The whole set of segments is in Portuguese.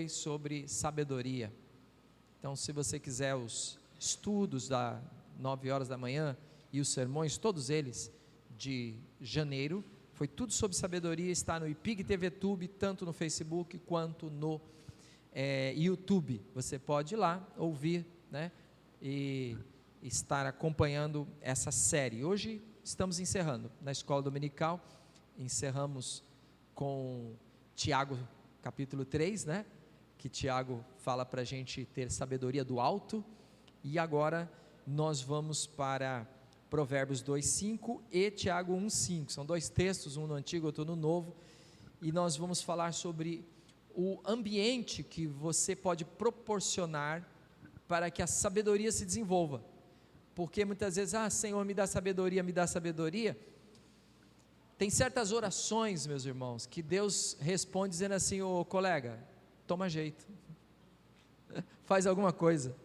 sobre sabedoria. Então, se você quiser os estudos das 9 horas da manhã e os sermões, todos eles de janeiro, foi tudo sobre sabedoria, está no IPIG TV Tube, tanto no Facebook quanto no YouTube. Você pode ir lá ouvir, né, e estar acompanhando essa série. Hoje estamos encerrando na escola dominical, encerramos com Tiago capítulo 3, né, que Tiago fala para a gente ter sabedoria do alto, e agora nós vamos para Provérbios 2:5 e Tiago 1:5, são dois textos, um no Antigo, outro no Novo, e nós vamos falar sobre o ambiente que você pode proporcionar para que a sabedoria se desenvolva, porque muitas vezes, Senhor, me dá sabedoria, tem certas orações, meus irmãos, que Deus responde dizendo assim: ô colega, toma jeito, faz alguma coisa,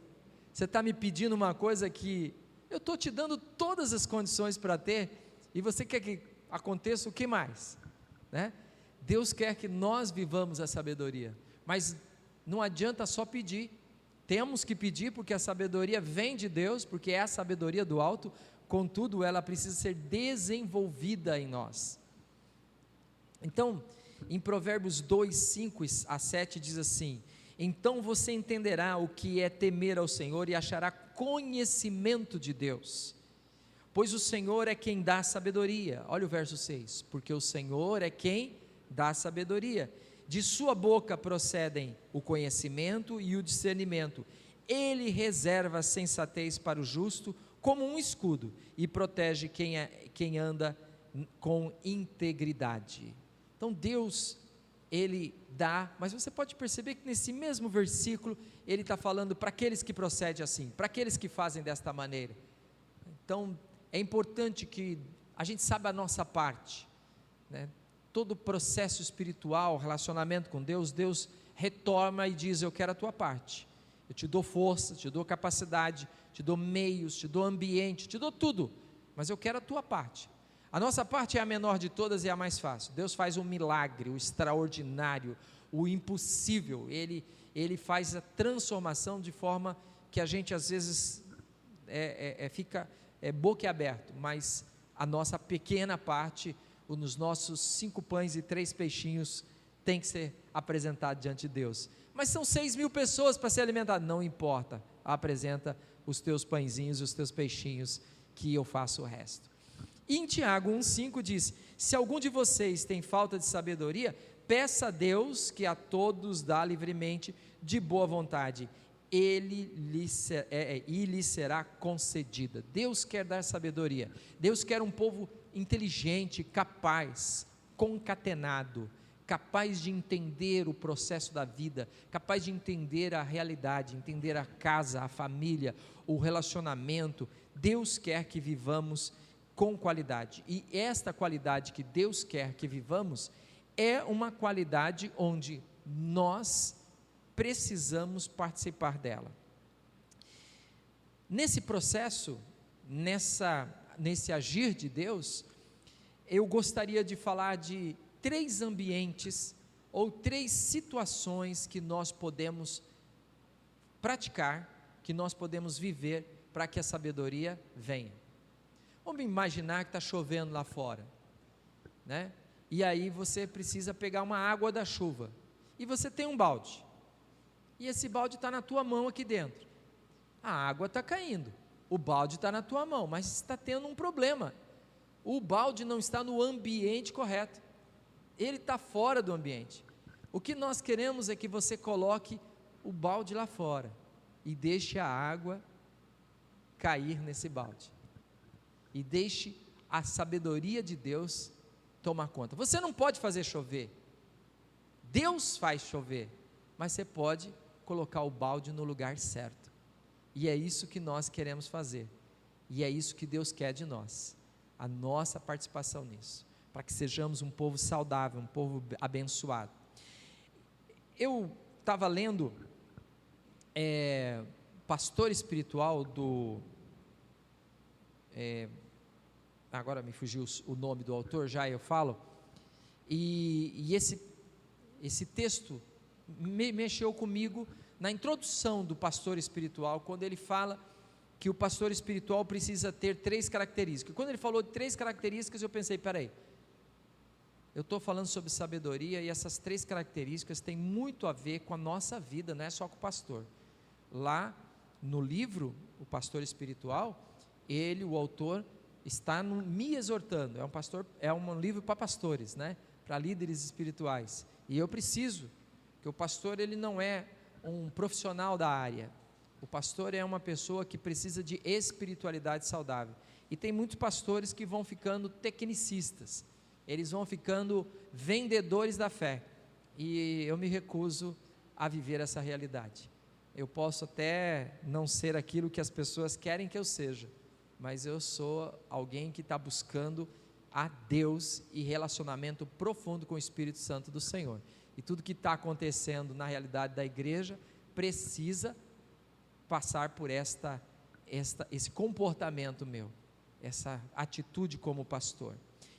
você está me pedindo uma coisa que eu estou te dando todas as condições para ter, e você quer que aconteça o que mais, né? Deus quer que nós vivamos a sabedoria, mas não adianta só pedir, temos que pedir, porque a sabedoria vem de Deus, porque é a sabedoria do alto, contudo ela precisa ser desenvolvida em nós. Então, em Provérbios 2:5-7 diz assim: então você entenderá o que é temer ao Senhor e achará conhecimento de Deus, pois o Senhor é quem dá sabedoria. Olha o verso 6, porque o Senhor é quem dá sabedoria, de sua boca procedem o conhecimento e o discernimento, ele reserva a sensatez para o justo como um escudo, e protege quem anda com integridade. Então Deus, Ele dá, mas você pode perceber que nesse mesmo versículo, Ele está falando para aqueles que procedem assim, para aqueles que fazem desta maneira. Então é importante que a gente saiba a nossa parte, né? Todo processo espiritual, relacionamento com Deus, Deus retorna e diz: eu quero a tua parte, eu te dou força, te dou capacidade, te dou meios, te dou ambiente, te dou tudo, mas eu quero a tua parte. A nossa parte é a menor de todas e a mais fácil. Deus faz um milagre, o extraordinário, o impossível, Ele faz a transformação de forma que a gente às vezes fica boquiaberto, mas a nossa pequena parte, nos nossos 5 pães e 3 peixinhos, tem que ser apresentado diante de Deus. Mas são 6.000 pessoas para ser alimentadas, não importa, apresenta os teus pãezinhos e os teus peixinhos, que eu faço o resto. E em Tiago 1:5 diz: se algum de vocês tem falta de sabedoria, peça a Deus, que a todos dá livremente, de boa vontade, e lhe será concedida. Deus quer dar sabedoria, Deus quer um povo inteligente, capaz, concatenado, capaz de entender o processo da vida, capaz de entender a realidade, entender a casa, a família, o relacionamento. Deus quer que vivamos com qualidade, e esta qualidade que Deus quer que vivamos, é uma qualidade onde nós precisamos participar dela. Nesse processo, nesse agir de Deus, eu gostaria de falar de 3 ambientes, ou 3 situações que nós podemos praticar, que nós podemos viver, para que a sabedoria venha. Vamos imaginar que está chovendo lá fora, né? E aí você precisa pegar uma água da chuva, e você tem um balde, e esse balde está na tua mão aqui dentro, a água está caindo, o balde está na tua mão, mas está tendo um problema, o balde não está no ambiente correto, ele está fora do ambiente. O que nós queremos é que você coloque o balde lá fora, e deixe a água cair nesse balde, e deixe a sabedoria de Deus tomar conta. Você não pode fazer chover, Deus faz chover, mas você pode colocar o balde no lugar certo, e é isso que nós queremos fazer, e é isso que Deus quer de nós, a nossa participação nisso, para que sejamos um povo saudável, um povo abençoado. Eu estava lendo pastor espiritual agora me fugiu o nome do autor, já eu falo, e esse texto mexeu comigo na introdução do pastor espiritual, quando ele fala que o pastor espiritual precisa ter 3 características. Quando ele falou de 3 características, eu pensei, peraí, eu estou falando sobre sabedoria, e essas 3 características têm muito a ver com a nossa vida, não é só com o pastor. Lá no livro, o pastor espiritual, o autor, está me exortando, é um livro para pastores, né? Para líderes espirituais, e eu preciso, que o pastor, ele não é um profissional da área, o pastor é uma pessoa que precisa de espiritualidade saudável, e tem muitos pastores que vão ficando tecnicistas, eles vão ficando vendedores da fé, e eu me recuso a viver essa realidade. Eu posso até não ser aquilo que as pessoas querem que eu seja, mas eu sou alguém que está buscando a Deus e relacionamento profundo com o Espírito Santo do Senhor, e tudo que está acontecendo na realidade da igreja precisa passar por esse comportamento meu, essa atitude como pastor.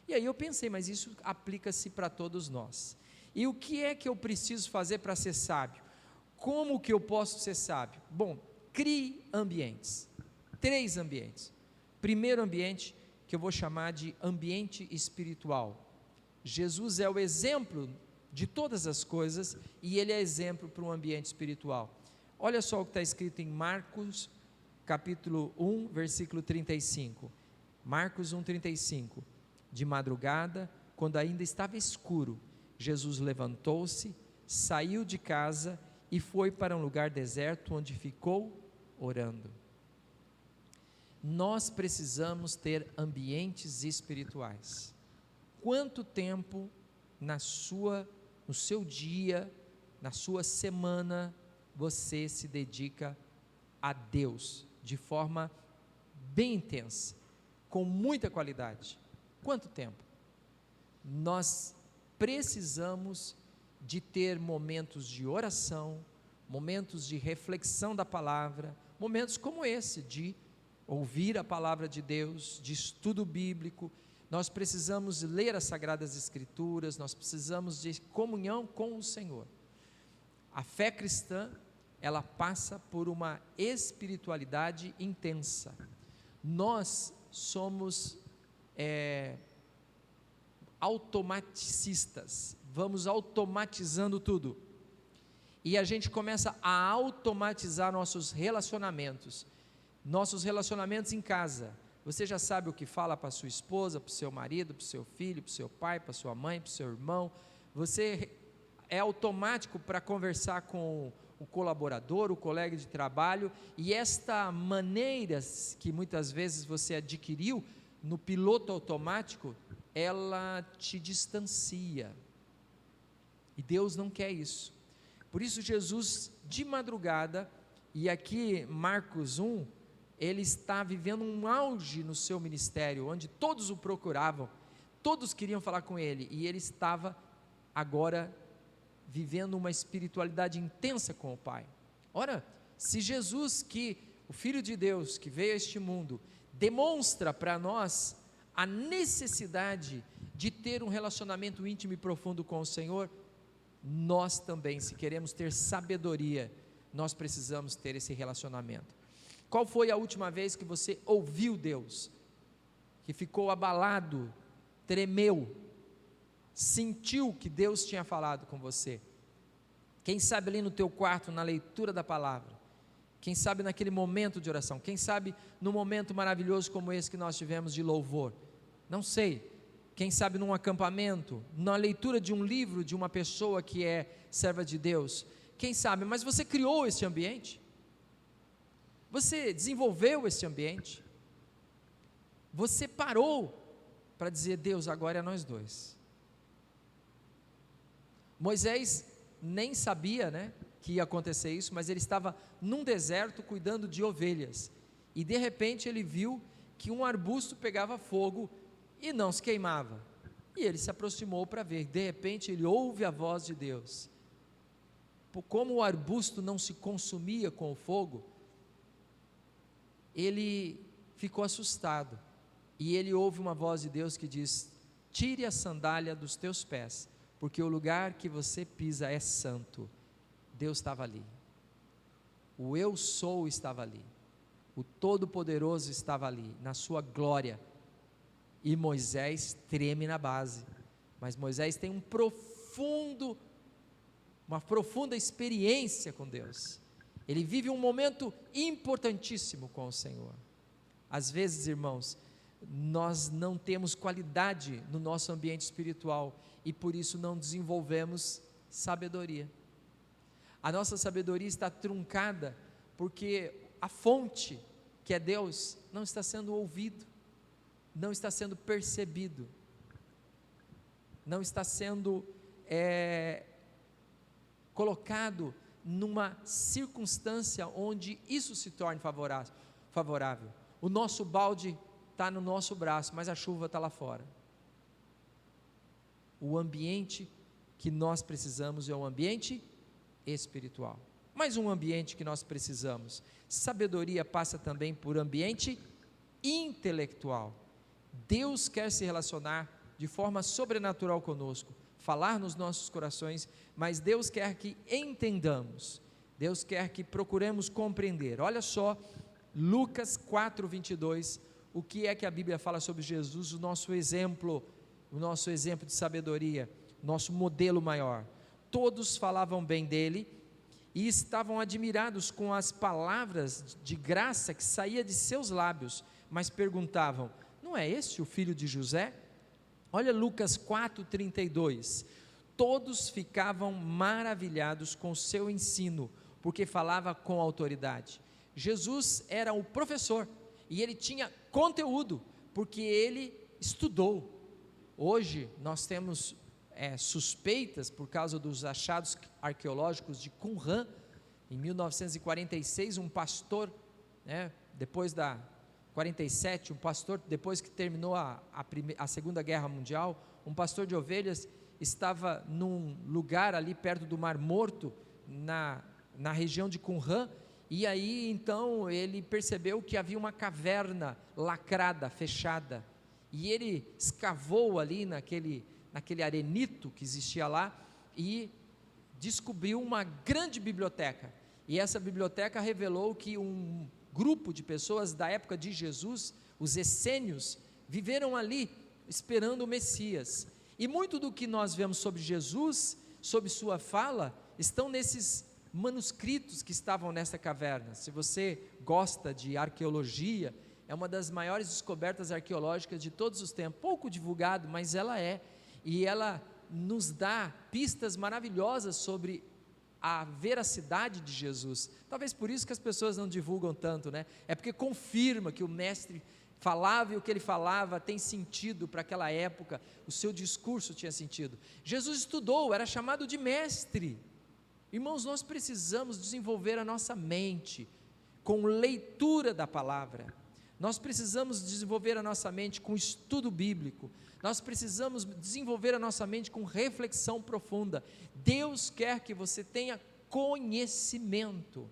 E aí eu pensei, mas isso aplica-se para todos nós. E o que é que eu preciso fazer para ser sábio? Como que eu posso ser sábio? Bom, crie ambientes, 3 ambientes. Primeiro ambiente, que eu vou chamar de ambiente espiritual. Jesus é o exemplo de todas as coisas, e ele é exemplo para um ambiente espiritual. Olha só o que está escrito em Marcos, capítulo 1, versículo 35. Marcos 1, 35. De madrugada, quando ainda estava escuro, Jesus levantou-se, saiu de casa e foi para um lugar deserto, onde ficou orando. Nós precisamos ter ambientes espirituais. Quanto tempo no seu dia, na sua semana, você se dedica a Deus de forma bem intensa, com muita qualidade? Quanto tempo? Nós precisamos de ter momentos de oração, momentos de reflexão da palavra, momentos como esse, de ouvir a palavra de Deus, de estudo bíblico. Nós precisamos ler as Sagradas Escrituras, nós precisamos de comunhão com o Senhor. A fé cristã, ela passa por uma espiritualidade intensa. Nós somos automaticistas, vamos automatizando tudo, e a gente começa a automatizar nossos relacionamentos em casa. Você já sabe o que fala para sua esposa, para o seu marido, para o seu filho, para o seu pai, para sua mãe, para o seu irmão. Você é automático para conversar com o colaborador, o colega de trabalho, e esta maneira que muitas vezes você adquiriu no piloto automático, ela te distancia, e Deus não quer isso. Por isso Jesus, de madrugada, e aqui Marcos 1, ele está vivendo um auge no seu ministério, onde todos o procuravam, todos queriam falar com ele, e ele estava agora vivendo uma espiritualidade intensa com o Pai. Ora, se Jesus, o Filho de Deus, que veio a este mundo, demonstra para nós a necessidade de ter um relacionamento íntimo e profundo com o Senhor, nós também, se queremos ter sabedoria, nós precisamos ter esse relacionamento. Qual foi a última vez que você ouviu Deus, que ficou abalado, tremeu, sentiu que Deus tinha falado com você? Quem sabe ali no teu quarto, na leitura da palavra, quem sabe naquele momento de oração, quem sabe no momento maravilhoso como esse que nós tivemos de louvor, não sei, quem sabe num acampamento, na leitura de um livro de uma pessoa que é serva de Deus, quem sabe, mas você criou esse ambiente, você desenvolveu esse ambiente, você parou para dizer: Deus, agora é nós dois. Moisés nem sabia, né, que ia acontecer isso, mas ele estava num deserto cuidando de ovelhas, e de repente ele viu que um arbusto pegava fogo e não se queimava, e ele se aproximou para ver. De repente ele ouve a voz de Deus. Como o arbusto não se consumia com o fogo, ele ficou assustado, e ele ouve uma voz de Deus que diz: tire a sandália dos teus pés, porque o lugar que você pisa é santo. Deus estava ali. O eu sou estava ali. O Todo-Poderoso estava ali, na sua glória. E Moisés treme na base. Mas Moisés tem uma profunda experiência com Deus. Ele vive um momento importantíssimo com o Senhor. Às vezes, irmãos, nós não temos qualidade no nosso ambiente espiritual e por isso não desenvolvemos sabedoria. A nossa sabedoria está truncada porque a fonte, que é Deus, não está sendo ouvido, não está sendo percebido, não está sendo colocado numa circunstância onde isso se torne favorável. O nosso balde está no nosso braço, mas a chuva está lá fora. O ambiente que nós precisamos é um ambiente espiritual. Mais um ambiente que nós precisamos. Sabedoria passa também por ambiente intelectual. Deus quer se relacionar de forma sobrenatural conosco, falar nos nossos corações, mas Deus quer que entendamos, Deus quer que procuremos compreender. Olha só, Lucas 4:22, o que é que a Bíblia fala sobre Jesus, o nosso exemplo de sabedoria, nosso modelo maior. Todos falavam bem dele e estavam admirados com as palavras de graça que saía de seus lábios, mas perguntavam: não é esse o filho de José? Olha Lucas 4:32, todos ficavam maravilhados com o seu ensino, porque falava com autoridade. Jesus era o professor, e ele tinha conteúdo, porque ele estudou. Hoje nós temos suspeitas por causa dos achados arqueológicos de Qumran. Em 1946, um pastor, depois da 47, um pastor, depois que terminou a Segunda Guerra Mundial, um pastor de ovelhas estava num lugar ali perto do Mar Morto, na região de Qumran, e aí então ele percebeu que havia uma caverna lacrada, fechada, e ele escavou ali naquele arenito que existia lá, e descobriu uma grande biblioteca, e essa biblioteca revelou que um grupo de pessoas da época de Jesus, os essênios, viveram ali esperando o Messias, e muito do que nós vemos sobre Jesus, sobre sua fala, estão nesses manuscritos que estavam nessa caverna. Se você gosta de arqueologia, é uma das maiores descobertas arqueológicas de todos os tempos, pouco divulgado, mas ela e ela nos dá pistas maravilhosas sobre a veracidade de Jesus. Talvez por isso que as pessoas não divulgam tanto, é porque confirma que o mestre falava, e o que ele falava tem sentido para aquela época, o seu discurso tinha sentido. Jesus estudou, era chamado de mestre. Irmãos, nós precisamos desenvolver a nossa mente com leitura da palavra, nós precisamos desenvolver a nossa mente com estudo bíblico, nós precisamos desenvolver a nossa mente com reflexão profunda. Deus quer que você tenha conhecimento.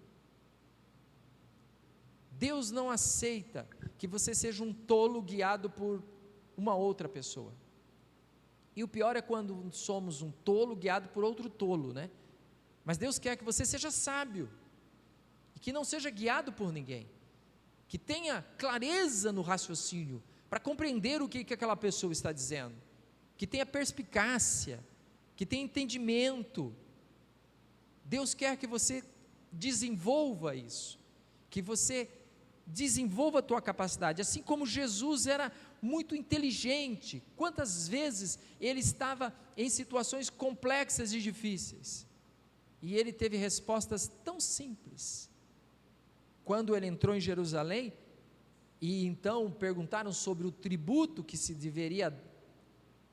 Deus não aceita que você seja um tolo guiado por uma outra pessoa. E o pior é quando somos um tolo guiado por outro tolo, Mas Deus quer que você seja sábio, e que não seja guiado por ninguém, que tenha clareza no raciocínio, para compreender o que aquela pessoa está dizendo, que tenha perspicácia, que tenha entendimento. Deus quer que você desenvolva isso, que você desenvolva a tua capacidade, assim como Jesus era muito inteligente. Quantas vezes ele estava em situações complexas e difíceis, e ele teve respostas tão simples. Quando ele entrou em Jerusalém, e então perguntaram sobre o tributo que se deveria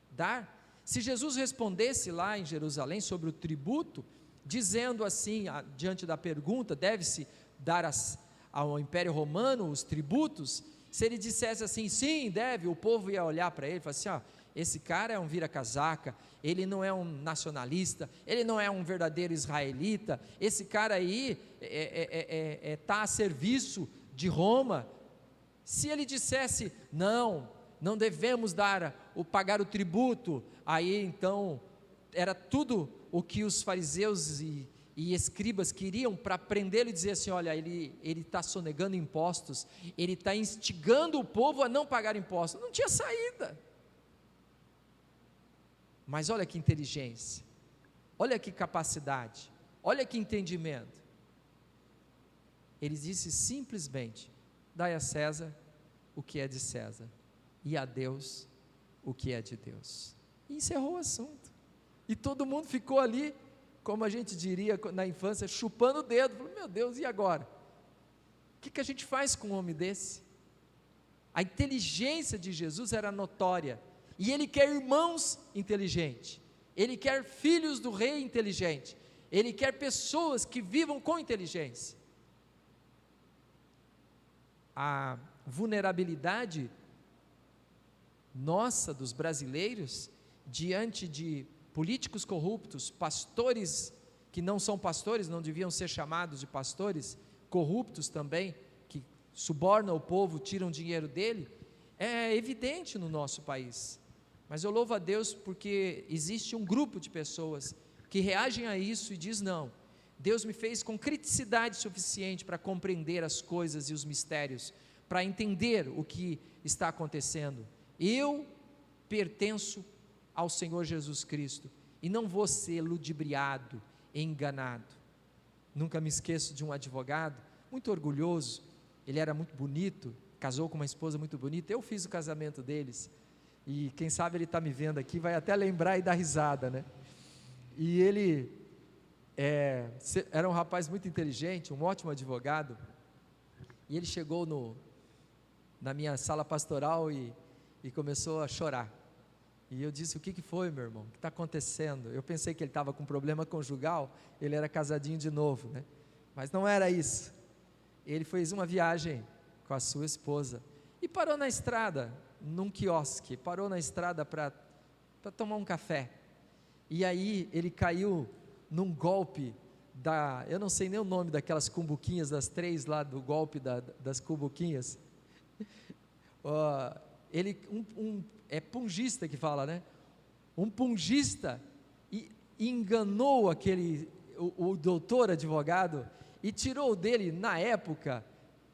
dar, se Jesus respondesse lá em Jerusalém sobre o tributo, dizendo assim, diante da pergunta, deve-se dar ao Império Romano os tributos, se ele dissesse assim, sim, deve, o povo ia olhar para ele e falar assim, esse cara é um vira-casaca, ele não é um nacionalista, ele não é um verdadeiro israelita, esse cara aí está a serviço de Roma. Se ele dissesse, não devemos pagar o tributo, aí então, era tudo o que os fariseus e escribas queriam para prendê-lo e dizer assim: olha, ele está sonegando impostos, ele está instigando o povo a não pagar impostos. Não tinha saída. Mas olha que inteligência, olha que capacidade, olha que entendimento. Ele disse simplesmente: dai a César o que é de César, e a Deus o que é de Deus. E encerrou o assunto. E todo mundo ficou ali, como a gente diria na infância, chupando o dedo. Falou: meu Deus, e agora? O que a gente faz com um homem desse? A inteligência de Jesus era notória, e Ele quer irmãos inteligentes, Ele quer filhos do rei inteligente, Ele quer pessoas que vivam com inteligência. A vulnerabilidade nossa, dos brasileiros, diante de políticos corruptos, pastores que não são pastores, não deviam ser chamados de pastores, corruptos também, que subornam o povo, tiram dinheiro dele, é evidente no nosso país. Mas eu louvo a Deus porque existe um grupo de pessoas que reagem a isso e diz: não, Deus me fez com criticidade suficiente para compreender as coisas e os mistérios, para entender o que está acontecendo. Eu pertenço ao Senhor Jesus Cristo, e não vou ser ludibriado, enganado. Nunca me esqueço de um advogado, muito orgulhoso, ele era muito bonito, casou com uma esposa muito bonita, eu fiz o casamento deles, e quem sabe ele está me vendo aqui, vai até lembrar e dar risada, né? E ele era um rapaz muito inteligente, um ótimo advogado, e ele chegou na minha sala pastoral e começou a chorar. E eu disse: o que foi, meu irmão? O que está acontecendo? Eu pensei que ele estava com problema conjugal, ele era casadinho de novo, né? Mas não era isso. Ele fez uma viagem com a sua esposa e parou na estrada, num quiosque, parou na estrada para tomar um café. E aí ele caiu num golpe eu não sei nem o nome daquelas cumbuquinhas, das 3 lá do golpe das cumbuquinhas. É pungista que fala, né? Um pungista enganou o doutor advogado e tirou dele, na época,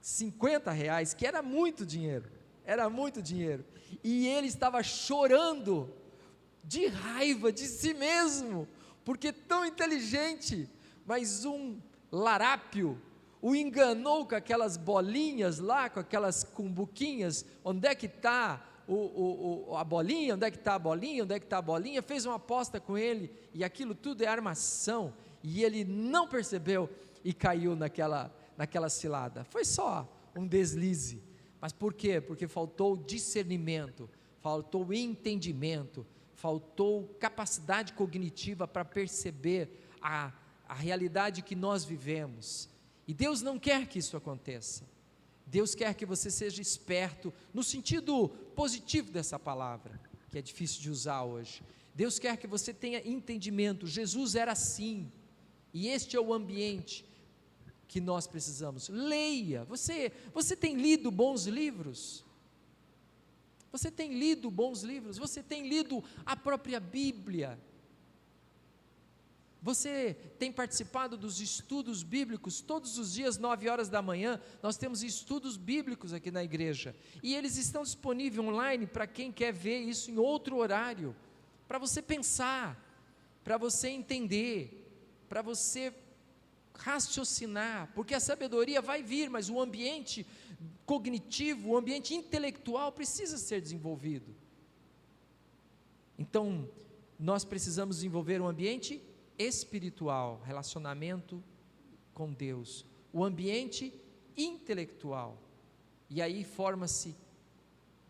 R$50, que era muito dinheiro, e ele estava chorando de raiva de si mesmo, porque tão inteligente, mas um larápio o enganou com aquelas bolinhas lá, com aquelas cumbuquinhas. Onde é que está a bolinha? Onde é que está a bolinha? Onde é que está a bolinha? Fez uma aposta com ele, e aquilo tudo é armação, e ele não percebeu e caiu naquela cilada. Foi só um deslize. Mas por quê? Porque faltou discernimento, faltou entendimento, faltou capacidade cognitiva para perceber a realidade que nós vivemos. E Deus não quer que isso aconteça. Deus quer que você seja esperto, no sentido positivo dessa palavra, que é difícil de usar hoje. Deus quer que você tenha entendimento. Jesus era assim, e este é o ambiente que nós precisamos. Leia. Você tem lido bons livros? Você tem lido bons livros? Você tem lido a própria Bíblia? Você tem participado dos estudos bíblicos? Todos os dias, 9 horas da manhã, nós temos estudos bíblicos aqui na igreja, e eles estão disponíveis online para quem quer ver isso em outro horário, para você pensar, para você entender, para você raciocinar, porque a sabedoria vai vir, mas o ambiente cognitivo, o ambiente intelectual precisa ser desenvolvido. Então, nós precisamos desenvolver um ambiente espiritual, relacionamento com Deus, o ambiente intelectual, e aí forma-se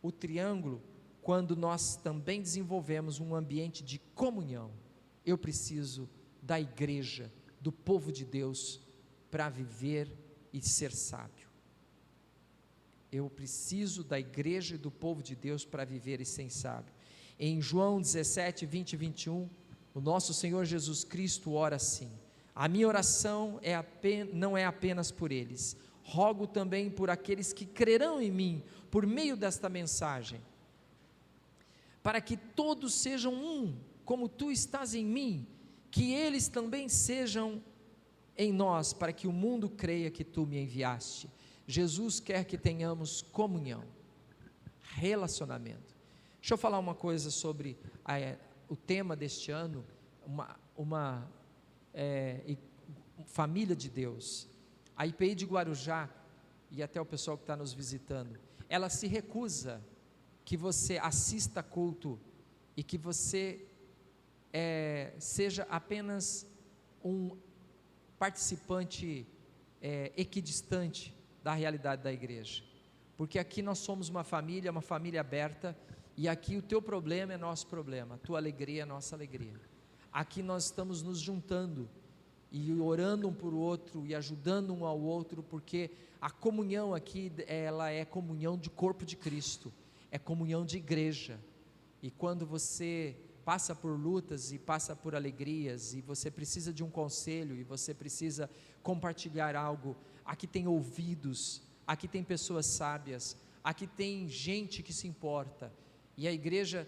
o triângulo, quando nós também desenvolvemos um ambiente de comunhão. Eu preciso da igreja, do povo de Deus, para viver e ser sábio. Eu preciso da igreja e do povo de Deus para viver e ser sábio. Em João 17, 20 e 21, o nosso Senhor Jesus Cristo ora assim: a minha oração não é apenas por eles, rogo também por aqueles que crerão em mim, por meio desta mensagem, para que todos sejam um, como tu estás em mim, que eles também sejam em nós para que o mundo creia que tu me enviaste. Jesus quer que tenhamos comunhão, relacionamento. Deixa eu falar uma coisa sobre o tema deste ano, família de Deus. A IPI de Guarujá, e até o pessoal que está nos visitando, ela se recusa que você assista culto e que você seja apenas um participante equidistante da realidade da igreja, porque aqui nós somos uma família aberta, e aqui o teu problema é nosso problema, a tua alegria é nossa alegria. Aqui nós estamos nos juntando e orando um por outro e ajudando um ao outro, porque a comunhão aqui, ela é comunhão de corpo de Cristo, é comunhão de igreja. E quando você passa por lutas e passa por alegrias, e você precisa de um conselho, e você precisa compartilhar algo, aqui tem ouvidos, aqui tem pessoas sábias, aqui tem gente que se importa, e a igreja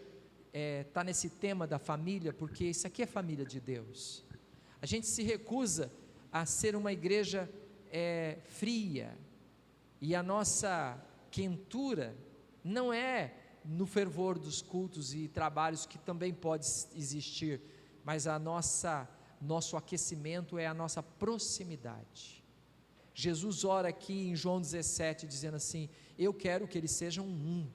está nesse tema da família, porque isso aqui é família de Deus. A gente se recusa a ser uma igreja fria, e a nossa quentura não é no fervor dos cultos e trabalhos, que também pode existir, mas nosso aquecimento é a nossa proximidade. Jesus ora aqui em João 17, dizendo assim: eu quero que eles sejam um.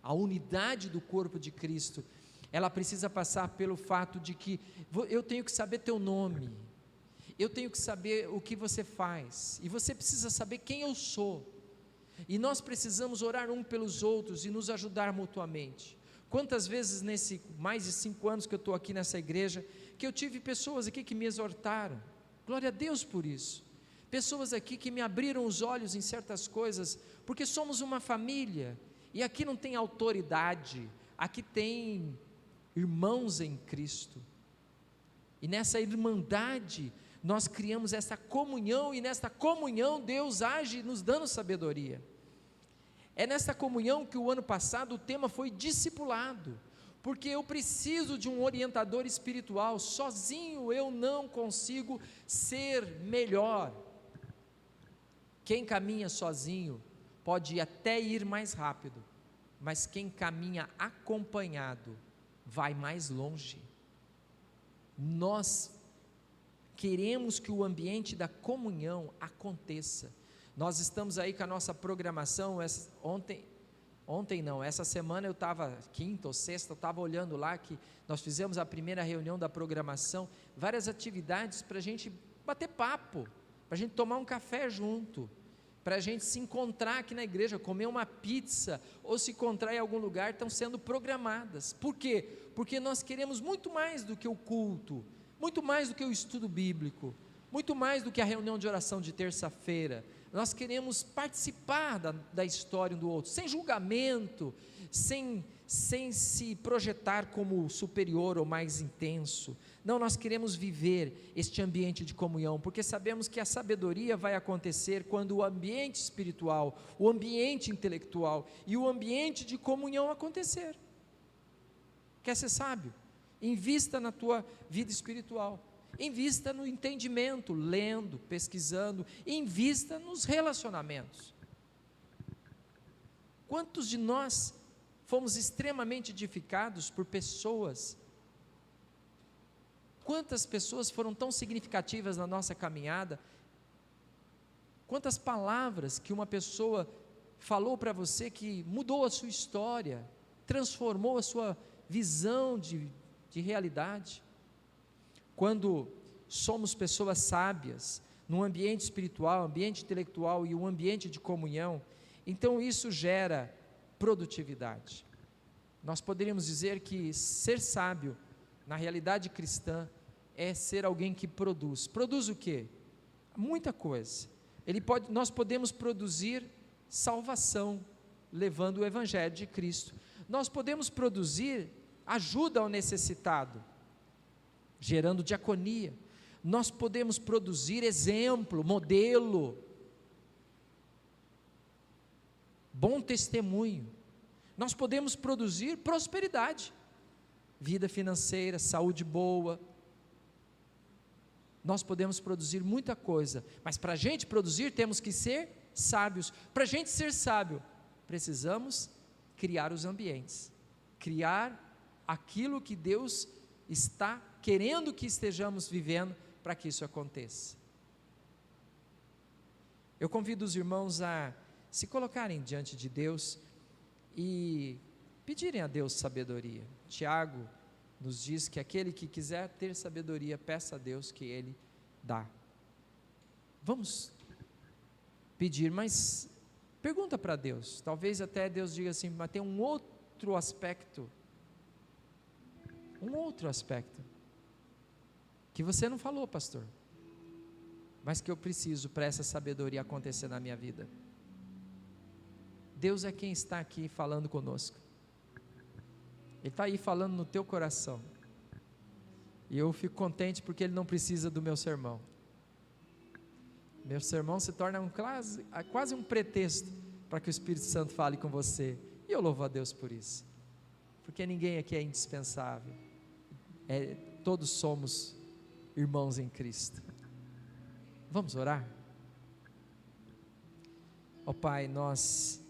A unidade do corpo de Cristo, ela precisa passar pelo fato de que eu tenho que saber teu nome, eu tenho que saber o que você faz, e você precisa saber quem eu sou, e nós precisamos orar um pelos outros e nos ajudar mutuamente. Quantas vezes nesses mais de 5 anos que eu estou aqui nessa igreja, que eu tive pessoas aqui que me exortaram, glória a Deus por isso, pessoas aqui que me abriram os olhos em certas coisas, porque somos uma família, e aqui não tem autoridade, aqui tem irmãos em Cristo, e nessa irmandade nós criamos essa comunhão, e nesta comunhão Deus age nos dando sabedoria. É nessa comunhão que o ano passado o tema foi discipulado, porque eu preciso de um orientador espiritual, sozinho eu não consigo ser melhor. Quem caminha sozinho pode até ir mais rápido, mas quem caminha acompanhado vai mais longe. Nós queremos que o ambiente da comunhão aconteça. Nós estamos aí com a nossa programação. Essa semana eu estava, quinta ou sexta, eu estava olhando lá que nós fizemos a primeira reunião da programação, várias atividades para a gente bater papo, para a gente tomar um café junto, para a gente se encontrar aqui na igreja, comer uma pizza, ou se encontrar em algum lugar, estão sendo programadas. Por quê? Porque nós queremos muito mais do que o culto, muito mais do que o estudo bíblico, muito mais do que a reunião de oração de terça-feira. Nós queremos participar da história um do outro, sem julgamento, sem se projetar como superior ou mais intenso. Não, nós queremos viver este ambiente de comunhão, porque sabemos que a sabedoria vai acontecer quando o ambiente espiritual, o ambiente intelectual e o ambiente de comunhão acontecer. Quer ser sábio? Invista na tua vida espiritual, invista no entendimento, lendo, pesquisando, invista nos relacionamentos. Quantos de nós fomos extremamente edificados por pessoas? Quantas pessoas foram tão significativas na nossa caminhada? Quantas palavras que uma pessoa falou para você que mudou a sua história, transformou a sua visão de realidade? Quando somos pessoas sábias, num ambiente espiritual, ambiente intelectual e um ambiente de comunhão, então isso gera produtividade. Nós poderíamos dizer que ser sábio, na realidade cristã, é ser alguém que produz. Produz o quê? Muita coisa. Nós podemos produzir salvação, levando o evangelho de Cristo. Nós podemos produzir ajuda ao necessitado, gerando diaconia. Nós podemos produzir exemplo, modelo, bom testemunho. Nós podemos produzir prosperidade, vida financeira, saúde boa. nós podemos produzir muita coisa, mas para a gente produzir temos que ser sábios. Para a gente ser sábio, precisamos criar os ambientes, criar aquilo que Deus está querendo que estejamos vivendo para que isso aconteça. Eu convido os irmãos a se colocarem diante de Deus e pedirem a Deus sabedoria. Tiago nos diz que aquele que quiser ter sabedoria, peça a Deus que Ele dá. Vamos pedir, mas pergunta para Deus, talvez até Deus diga assim, mas tem um outro aspecto, que você não falou, pastor, mas que eu preciso para essa sabedoria acontecer na minha vida. Deus é quem está aqui falando conosco, Ele está aí falando no teu coração, e eu fico contente porque Ele não precisa do meu sermão. Meu sermão se torna quase um pretexto para que o Espírito Santo fale com você, e eu louvo a Deus por isso, porque ninguém aqui é indispensável, todos somos irmãos em Cristo. Vamos orar? Ó Pai, nós